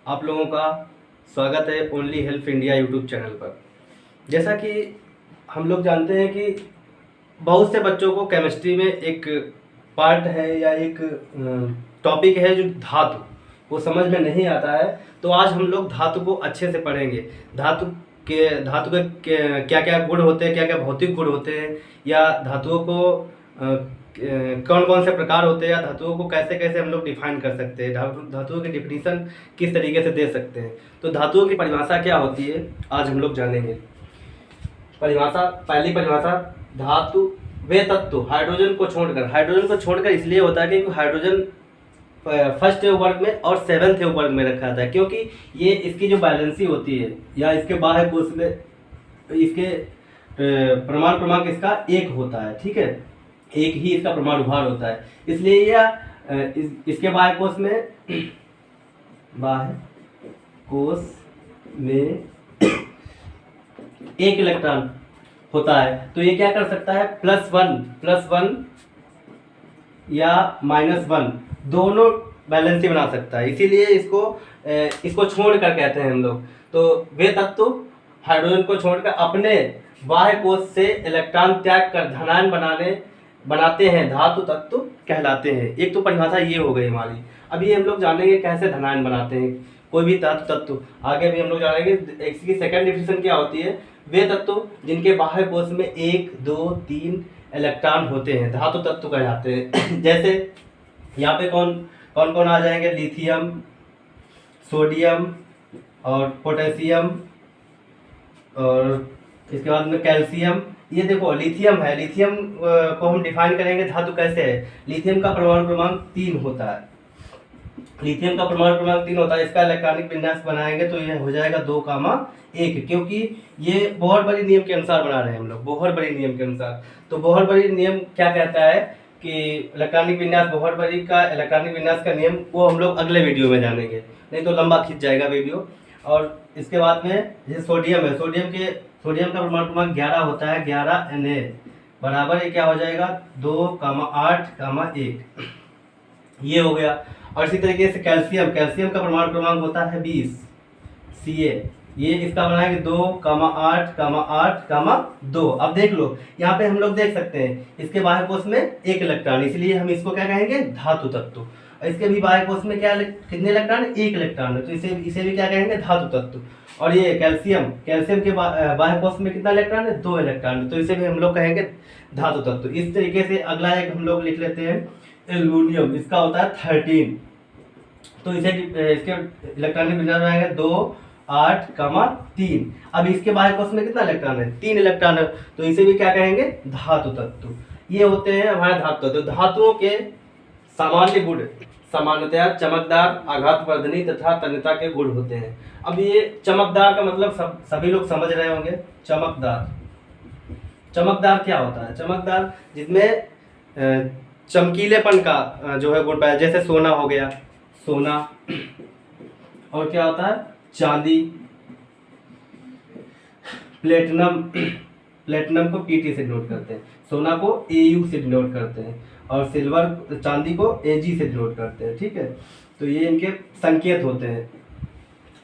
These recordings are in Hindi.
आप लोगों का स्वागत है only help India YouTube channel पर। जैसा कि हम लोग जानते हैं कि बहुत से बच्चों को केमिस्ट्री में एक पार्ट है या एक टॉपिक है जो धातु, वो समझ में नहीं आता है। तो आज हम लोग धातु को अच्छे से पढ़ेंगे। धातु के क्या क्या गुण होते हैं, क्या क्या भौतिक गुण होते हैं, या धातुओं को कौन कौन से प्रकार होते हैं, या धातुओं को कैसे कैसे हम लोग डिफाइन कर सकते हैं, धातुओं की डिफिनीशन किस तरीके से दे सकते हैं। तो धातुओं की परिभाषा क्या होती है आज हम लोग जानेंगे। परिभाषा, पहली परिभाषा, धातु वे तत्व हाइड्रोजन को छोड़कर इसलिए होता है क्योंकि हाइड्रोजन फर्स्ट वर्ग में और सेवन्थ वर्ग में रखा जाता है, क्योंकि ये इसकी जो बैलेंसी होती है या इसके बाह्य कोश में इसके परमाणु क्रमांक इसका एक होता है, ठीक है, एक ही इसका परमाणु भार होता है। इसलिए यह इसके बाह्य कोश में एक इलेक्ट्रॉन होता है। तो ये क्या कर सकता है, +1 या -1 दोनों बैलेंसी बना सकता है। इसीलिए इसको छोड़कर कहते हैं हम लोग। तो वे तत्व हाइड्रोजन को छोड़कर अपने बाह्य कोश से इलेक्ट्रॉन त्याग कर धनायन बनाते हैं, धातु तत्व कहलाते हैं। एक तो परिभाषा ये हो गई हमारी। अभी हम लोग जानेंगे कैसे धनायन बनाते हैं कोई भी धातु तत्व। आगे भी हम लोग जानेंगे इसकी सेकंड डिफिनेशन क्या होती है। वे तत्व जिनके बाह्य कोश में 1, 2, 3 इलेक्ट्रॉन होते हैं धातु तत्व कहलाते हैं। जैसे यहाँ पे कौन कौन आ जाएंगे, लिथियम, सोडियम और पोटेशियम, और इसके बाद में कैल्शियम। ये देखो लिथियम है, लिथियम को हम डिफाइन करेंगे धातु कैसे है। लिथियम का परमाणु क्रमांक 3 होता है। लिथियम का परमाणु क्रमांक 3 होता है। इसका इलेक्ट्रॉनिक विन्यास बनाएंगे तो ये हो जाएगा 2,1, क्योंकि ये बोहर बड़ी नियम के अनुसार बना रहे हैं हम लोग, बोहर बड़ी नियम के अनुसार। तो बोहर बड़ी नियम क्या कहता है कि इलेक्ट्रॉनिक विन्यास, बोहर बड़ी का इलेक्ट्रॉनिक विन्यास का नियम, वो हम लोग अगले वीडियो में जानेंगे, नहीं तो लंबा खींच जाएगा वीडियो। और इसके बाद में जैसे सोडियम है, सोडियम का परमाणु क्रमांक 11 होता है, 11 Na बराबर ये क्या हो जाएगा 2,8,1, ये हो गया। और इसी तरीके से कैल्शियम का परमाणु क्रमांक होता है 20 Ca, ये इसका बनाएंगे 2,8,8,2। अब देख लो यहाँ पे हम लोग देख सकते हैं इसके बाह्य कोश में एक इलेक्ट्रॉन, इसलिए हम इसको क्या कहेंगे, धातु तत्व। और इसके भी बाह्य कोश में क्या कितने इलेक्ट्रॉन, एक इलेक्ट्रॉन है, तो इसे भी क्या कहेंगे, धातु तत्व। और ये कैल्शियम के बाह्य कोश में कितना इलेक्ट्रॉन है, 2 इलेक्ट्रॉन है, तो इसे भी हम लोग कहेंगे धातु तत्व। इस तरीके से अगला एक हम लोग लिख लेते हैं एल्यूमिनियम, इसका होता है 13, तो इसे इसके इलेक्ट्रॉनिक विन्यास बनाएंगे 2,8,3। अब इसके बाह्य कोश में कितना इलेक्ट्रॉन है, 3 इलेक्ट्रॉन है, तो इसे भी क्या कहेंगे, धातु तत्व। ये होते हैं हमारे धातु तत्व। धातुओं के सामान्य गुण सामान्यतया चमकदार, आघातवर्धनी तथा तन्यता के गुण होते हैं। अब ये चमकदार का मतलब सभी लोग समझ रहे होंगे। चमकदार क्या होता है, चमकदार जिसमें चमकीलेपन का जो है गुण पाया, जैसे सोना हो गया, सोना, और क्या होता है, चांदी, प्लेटिनम को Pt से डिनोट करते हैं, सोना को Au से डिनोट करते हैं, और सिल्वर, चांदी को Ag से डिनोट करते हैं, ठीक है। तो ये इनके संकेत होते हैं।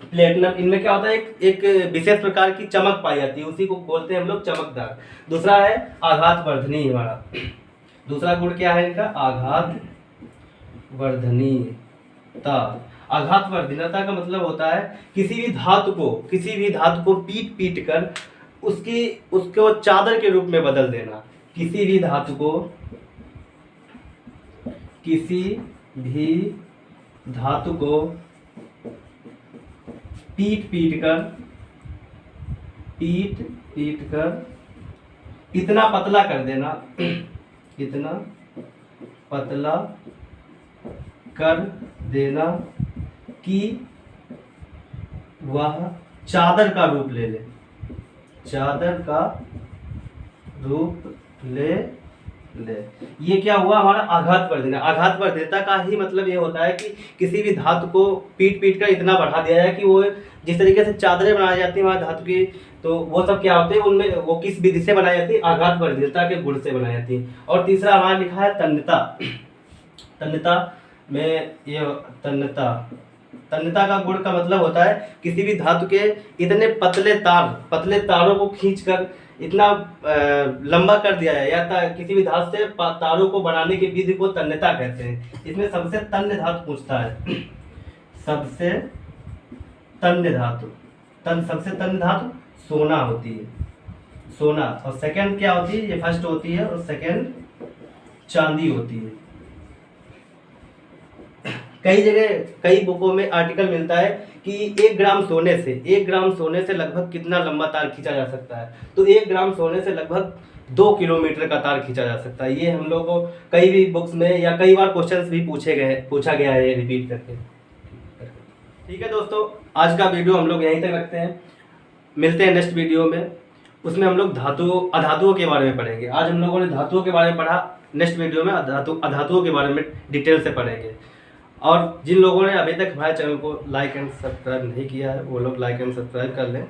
प्लेटिनम, इनमें क्या होता है, एक विशेष प्रकार की चमक पाई जाती है, उसी को बोलते हैं हम लोग चमकदार। दूसरा है आघातवर्धनी। हमारा दूसरा गुण क्या है इनका, आघातवर्धनीयता। आघातवर्धनीयता का मतलब होता है किसी भी धातु को पीट कर उसको चादर के रूप में बदल देना। किसी भी धातु को पीट कर इतना पतला कर देना कि वह चादर का रूप ले। ये क्या हुआ, हमारा आघातवर्धनीयता का ही मतलब ये होता है कि किसी भी धातु को पीट कर इतना बढ़ा दिया जाए कि वो जिस तरीके से चादरें बनाई जाती है हमारे धातु की, तो वो सब क्या होते हैं, उनमें वो किस विधि से बनाई जाती है, आघातवर्धनीयता के गुण से बनाई जाती है। और तीसरा हमारा लिखा है तन्यता। तन्यता में ये तन्यता का गुण का मतलब होता है किसी भी धातु के इतने पतले तारों को खींचकर इतना लंबा कर दिया है, या किसी भी धातु से तारों को बनाने की विधि को तन्यता कहते हैं। इसमें सबसे तन्य धातु पूछता है, सबसे तन्य धातु, सबसे तन्य धातु सोना होती है, सोना। और सेकंड क्या होती है, ये फर्स्ट होती है, और सेकंड चांदी होती है। कई जगह कई बुकों में आर्टिकल मिलता है कि 1 ग्राम सोने से लगभग कितना लंबा तार खींचा जा सकता है। तो 1 ग्राम सोने से लगभग 2 किलोमीटर का तार खींचा जा सकता है। ये हम लोगों को कई भी बुक्स में या कई बार क्वेश्चंस भी पूछा गया है, रिपीट करके। ठीक है दोस्तों, आज का वीडियो हम लोग यहीं तक रखते हैं, मिलते हैं नेक्स्ट वीडियो में। उसमें हम लोग अधातुओं के बारे में पढ़ेंगे। आज हम लोगों ने धातुओं के बारे में पढ़ा, नेक्स्ट वीडियो में अधातुओं के बारे में डिटेल से पढ़ेंगे। और जिन लोगों ने अभी तक हमारे चैनल को लाइक एंड सब्सक्राइब नहीं किया है, वो लोग लाइक एंड सब्सक्राइब कर लें।